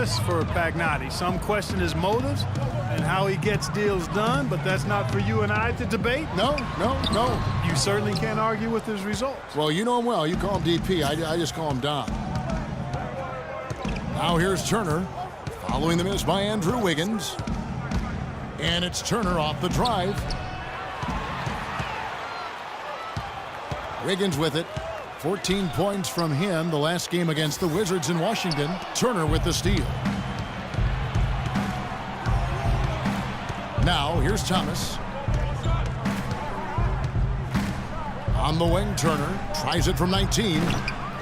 plus for Pagnotti. Some question his motives and how he gets deals done, but that's not for you and I to debate. No. You certainly can't argue with his results. Well, you know him well. You call him DP. I just call him Dom. Now here's Turner, following the miss by Andrew Wiggins. And it's Turner off the drive. Wiggins with it. 14 points from him the last game against the Wizards in Washington. Turner with the steal. Now here's Thomas. On the wing, Turner tries it from 19.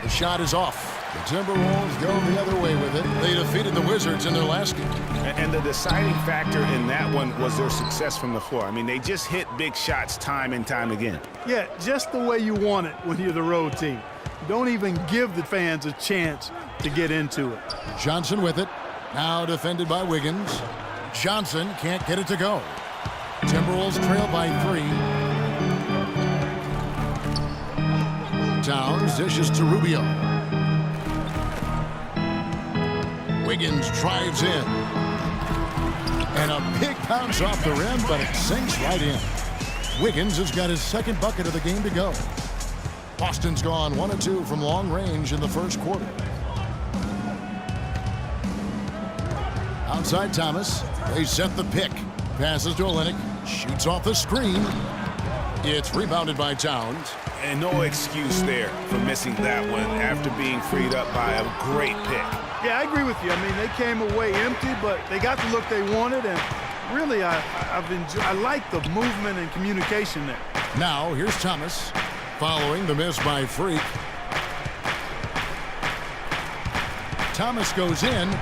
The shot is off. The Timberwolves go the other way with it. They defeated the Wizards in their last game. And the deciding factor in that one was their success from the floor. I mean, they just hit big shots time and time again. Yeah, just the way you want it when you're the road team. Don't even give the fans a chance to get into it. Johnson with it. Now defended by Wiggins. Johnson can't get it to go. Timberwolves trail by 3. Towns dishes to Rubio. Wiggins drives in. And a big bounce off the rim, but it sinks right in. Wiggins has got his second bucket of the game to go. Boston's gone 1 of 2 from long range in the first quarter. Outside Thomas. They set the pick. Passes to Olynyk. Shoots off the screen. It's rebounded by Towns. And no excuse there for missing that one after being freed up by a great pick. Yeah, I agree with you. I mean, they came away empty, but they got the look they wanted, and really, I like the movement and communication there. Now, here's Thomas, following the miss by Freak. Thomas goes in.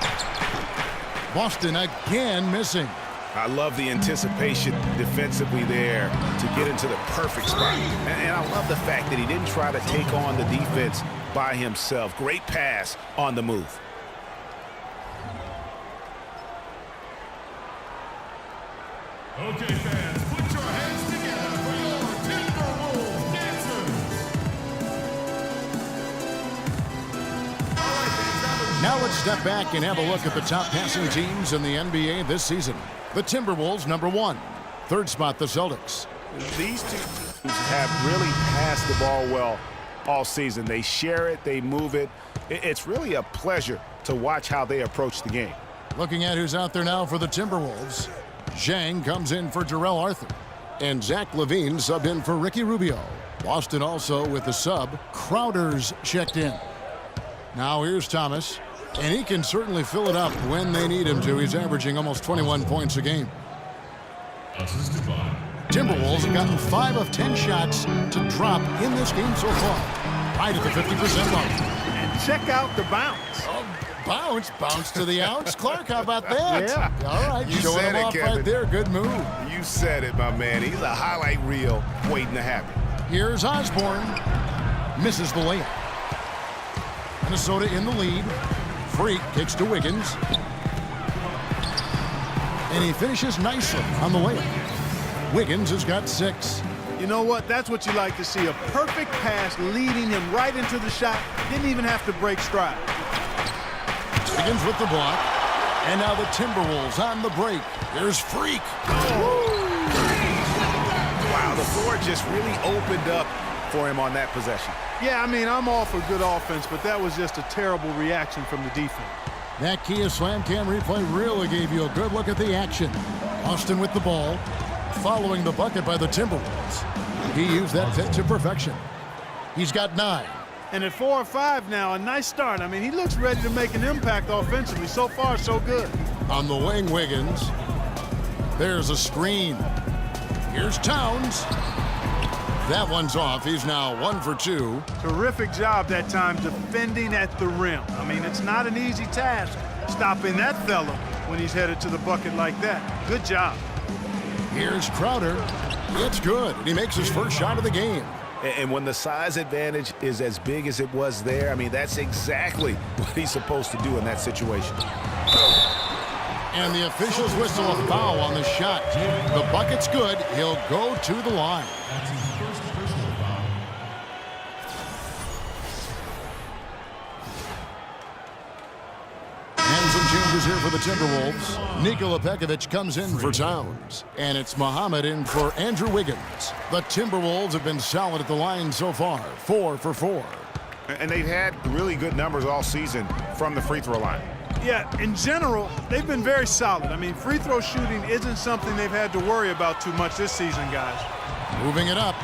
Boston again missing. I love the anticipation defensively there to get into the perfect spot. And I love the fact that he didn't try to take on the defense by himself. Great pass on the move. Okay, fans, put your hands together for your Timberwolves dancers. Now let's step back and have a look at the top passing teams in the NBA this season. The Timberwolves, number 1. Third spot, the Celtics. These two teams have really passed the ball well all season. They share it, they move it. It's really a pleasure to watch how they approach the game. Looking at who's out there now for the Timberwolves. Zhang comes in for Jarrell Arthur. And Zach LaVine subbed in for Ricky Rubio. Boston also with the sub. Crowder's checked in. Now here's Thomas. And he can certainly fill it up when they need him to. He's averaging almost 21 points a game. Timberwolves have gotten 5 of 10 shots to drop in this game so far. Right at the 50% mark. And check out the bounce. Bounce to the ounce. Clark, how about that? Yeah. All right, You showing said him it, off Kevin. right there. Good move. You said it, my man. He's a highlight reel waiting to happen. Here's Osborne. Misses the layup. Minnesota in the lead. Freak kicks to Wiggins. And he finishes nicely on the layup. Wiggins has got 6. You know what? That's what you like to see. A perfect pass leading him right into the shot. Didn't even have to break stride. Wiggins with the block. And now the Timberwolves on the break. Here's Freak. Wow, the floor just really opened up for him on that possession. Yeah, I mean, I'm all for good offense, but that was just a terrible reaction from the defense. That Kia Slam Cam replay really gave you a good look at the action. Austin with the ball, following the bucket by the Timberwolves. He used that fit to perfection. He's got 9. And at 4 or 5 now, a nice start. I mean, he looks ready to make an impact offensively. So far, so good. On the wing, Wiggins. There's a screen. Here's Towns. That one's off. He's now 1 for 2. Terrific job that time defending at the rim. I mean, it's not an easy task stopping that fella when he's headed to the bucket like that. Good job. Here's Crowder. It's good. He makes his first shot of the game. And when the size advantage is as big as it was there, I mean, that's exactly what he's supposed to do in that situation. And the officials whistle a foul on the shot. The bucket's good. He'll go to the line. That's his first personal foul. And some change changes here for the Timberwolves. Nikola Pekovic comes in for Towns. And it's Muhammad in for Andrew Wiggins. The Timberwolves have been solid at the line so far. 4 for 4. And they've had really good numbers all season from the free throw line. Yeah, in general, they've been very solid. I mean, free throw shooting isn't something they've had to worry about too much this season, guys. Moving it up.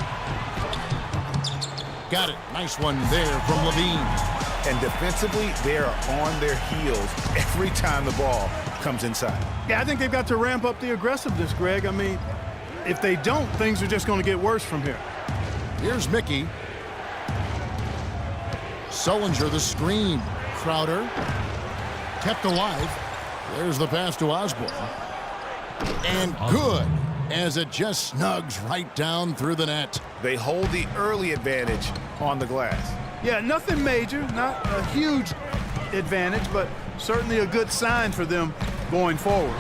Got it. Nice one there from Levine. And defensively, they are on their heels every time the ball comes inside. Yeah, I think they've got to ramp up the aggressiveness, Greg. I mean, if they don't, things are just going to get worse from here. Here's Mickey. Sullinger the screen. Crowder kept alive. There's the pass to Osborne. And good, as it just snugs right down through the net. They hold the early advantage on the glass. Yeah, nothing major, not a huge advantage, but certainly a good sign for them going forward.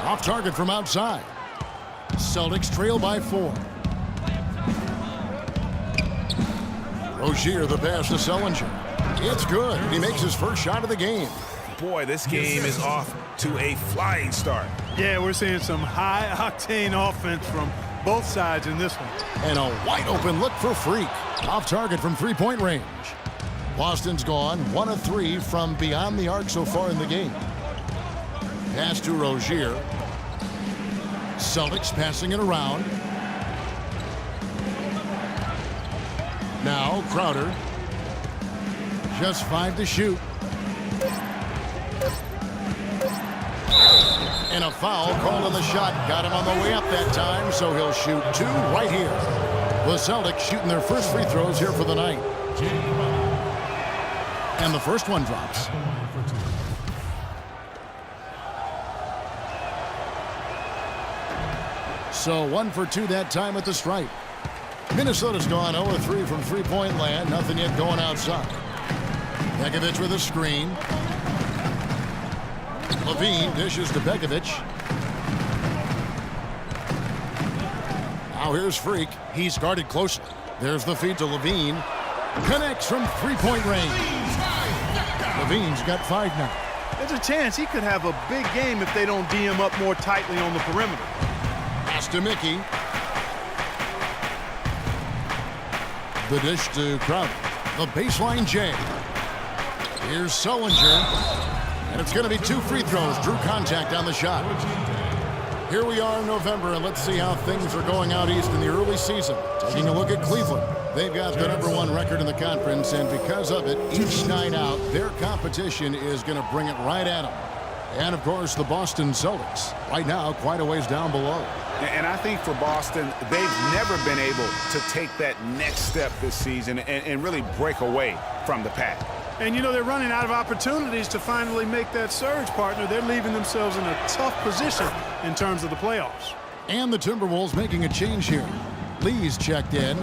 Off target from outside. Celtics trail by 4. Rozier the pass to Sullinger. It's good. He makes his first shot of the game. Boy, this game is off to a flying start. Yeah, we're seeing some high-octane offense from both sides in this one. And a wide-open look for Freak. Off target from three-point range. Boston's gone 1 of 3 from beyond the arc so far in the game. Pass to Rozier. Celtics passing it around. Now Crowder. Just 5 to shoot. And a foul called on the shot. Got him on the way up that time, so he'll shoot 2 right here. The Celtics shooting their first free throws here for the night. And the first one drops. So 1 for 2 that time at the stripe. Minnesota's gone 0 of 3 from three-point land. Nothing yet going outside. Pekovic with a screen. Levine dishes to Pekovic. Now here's Freak. He's guarded closely. There's the feed to Levine. Connects from three-point range. Levine's got 5 now. There's a chance he could have a big game if they don't D him up more tightly on the perimeter. Pass to Mickey. The dish to Crowder. The baseline J. Here's Sullinger. And it's going to be 2 free throws. Drew contact on the shot. Here we are in November, and let's see how things are going out east in the early season. Taking a look at Cleveland. They've got the #1 record in the conference, and because of it, each night out, their competition is going to bring it right at them. And, of course, the Boston Celtics. Right now, quite a ways down below. And I think for Boston, they've never been able to take that next step this season and really break away from the pack. And, you know, they're running out of opportunities to finally make that surge, partner. They're leaving themselves in a tough position in terms of the playoffs. And the Timberwolves making a change here. Lee's checked in.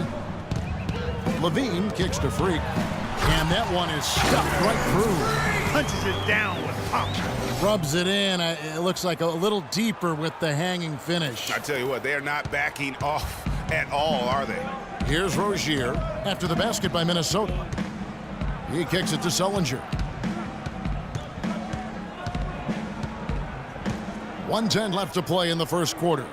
Levine kicks to Freak. And that one is stuffed right through. Punches it down with pop. Rubs it in. It looks like a little deeper with the hanging finish. I tell you what, they're not backing off at all, are they? Here's Rozier after the basket by Minnesota. He kicks it to Sullinger. 1:10 left to play in the first quarter.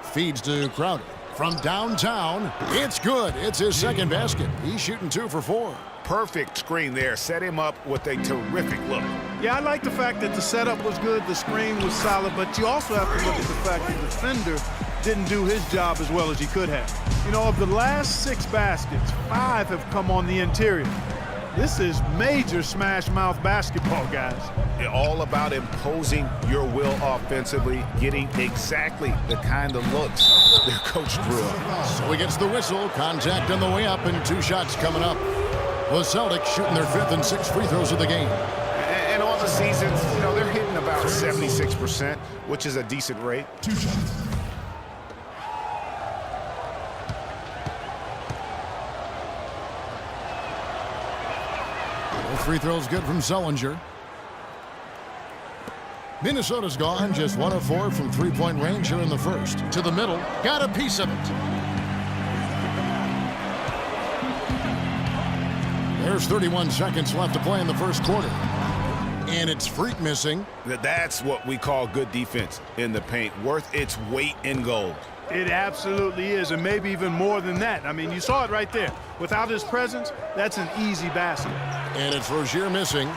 Feeds to Crowder. From downtown, it's good. It's his second basket. He's shooting 2 for 4. Perfect screen there. Set him up with a terrific look. Yeah, I like the fact that the setup was good, the screen was solid, but you also have to look at the fact that the defender didn't do his job as well as he could have. You know, of the last 6 baskets, 5 have come on the interior. This is major smash-mouth basketball, guys. All about imposing your will offensively, getting exactly the kind of looks their coach drew up. So he gets the whistle, contact on the way up, and 2 shots coming up. The Celtics shooting their 5th and 6th free throws of the game. And on the season, you know, they're hitting about 76%, which is a decent rate. 2 shots. Both free throws good from Sullinger. Minnesota's gone just 1 of 4 from three-point range here in the first. To the middle, got a piece of it. There's 31 seconds left to play in the first quarter. And it's Freak missing. That's what we call good defense in the paint, worth its weight in gold. It absolutely is, and maybe even more than that. I mean, you saw it right there. Without his presence, that's an easy basket. And it's Rozier missing.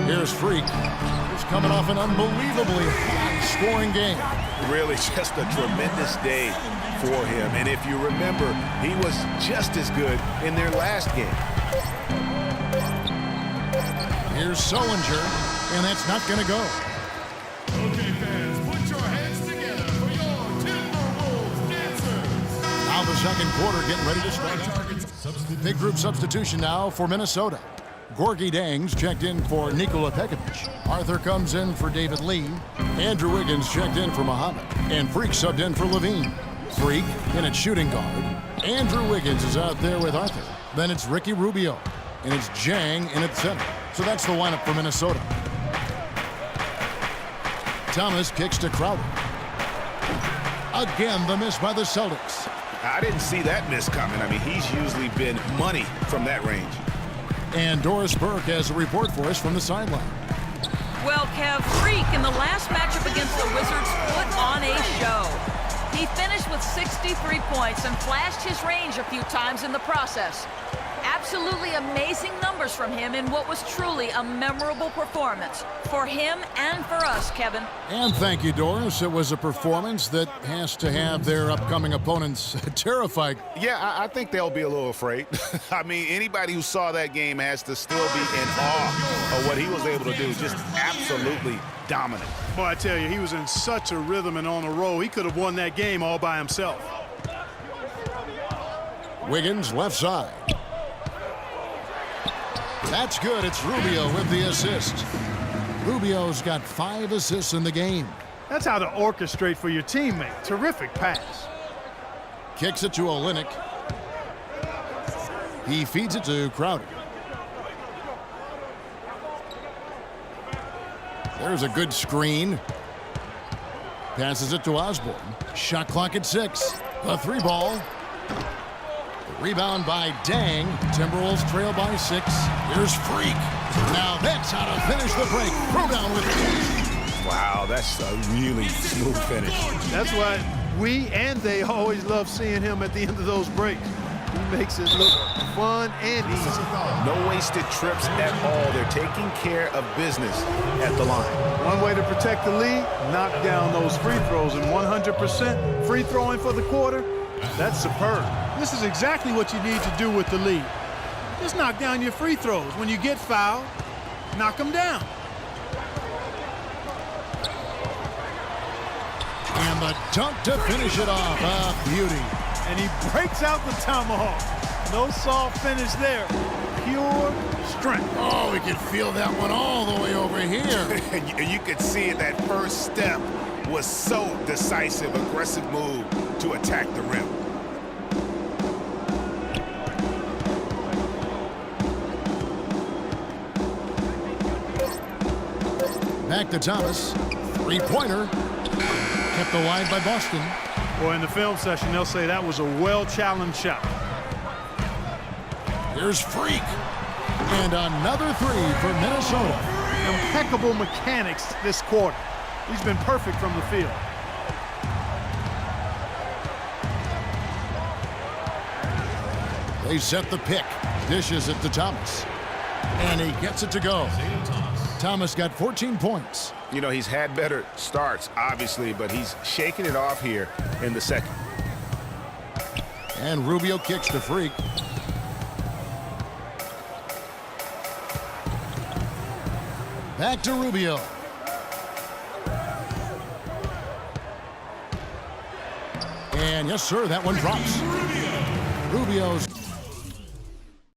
Here's Freak. He's coming off an unbelievably high-scoring game. Really just a tremendous day for him. And if you remember, he was just as good in their last game. Here's Sullinger, and that's not going to go. Okay, fans, put your hands together for your Timberwolves dancers. Now the second quarter getting ready to start. Big group substitution now for Minnesota. Gorgie Dangs checked in for Nikola Pekovic. Arthur comes in for David Lee. Andrew Wiggins checked in for Muhammad. And Freak subbed in for Levine. Freak in at shooting guard. Andrew Wiggins is out there with Arthur. Then it's Ricky Rubio. And it's Jang in at center. So that's the lineup for Minnesota. Thomas kicks to Crowder. Again, the miss by the Celtics. I didn't see that miss coming. I mean, he's usually been money from that range. And Doris Burke has a report for us from the sideline. Well, Kev, Freak in the last matchup against the Wizards put on a show. He finished with 63 points and flashed his range a few times in the process. Absolutely amazing numbers from him in what was truly a memorable performance for him and for us, Kevin. And thank you, Doris. It was a performance that has to have their upcoming opponents terrified. Yeah, I think they'll be a little afraid. I mean, anybody who saw that game has to still be in awe of what he was able to do. Just absolutely dominant. Boy, I tell you, he was in such a rhythm and on a roll. He could have won that game all by himself. Wiggins left side. That's good. It's Rubio with the assist. Rubio's got 5 assists in the game. That's how to orchestrate for your teammate. Terrific pass. Kicks it to Olynyk. He feeds it to Crowder. There's a good screen. Passes it to Osborne. Shot clock at 6. A 3 ball. Rebound by Dang. Timberwolves trail by 6. Here's Freak. Now that's how to finish the break. Throw down with it. Wow, that's a really smooth finish. That's why we and they always love seeing him at the end of those breaks. He makes it look fun and easy. No wasted trips at all. They're taking care of business at the line. One way to protect the lead, knock down those free throws, and 100% free throwing for the quarter, that's superb. This is exactly what you need to do with the lead. Just knock down your free throws. When you get fouled, knock them down. And the dunk to finish it off. A beauty. And he breaks out the tomahawk. No soft finish there. Pure strength. Oh, we can feel that one all the way over here. You could see it. That first step was so decisive, aggressive move to attack the rim. Back to Thomas. 3-pointer. Kept alive by Boston. Boy, in the film session, they'll say that was a well-challenged shot. Here's Freak. And another 3 for Minnesota. Impeccable mechanics this quarter. He's been perfect from the field. They set the pick. Dishes it to Thomas. And he gets it to go. Thomas got 14 points. You know, he's had better starts, obviously, but he's shaking it off here in the second. And Rubio kicks to Freak. Back to Rubio. And yes, sir, that one drops. Rubio's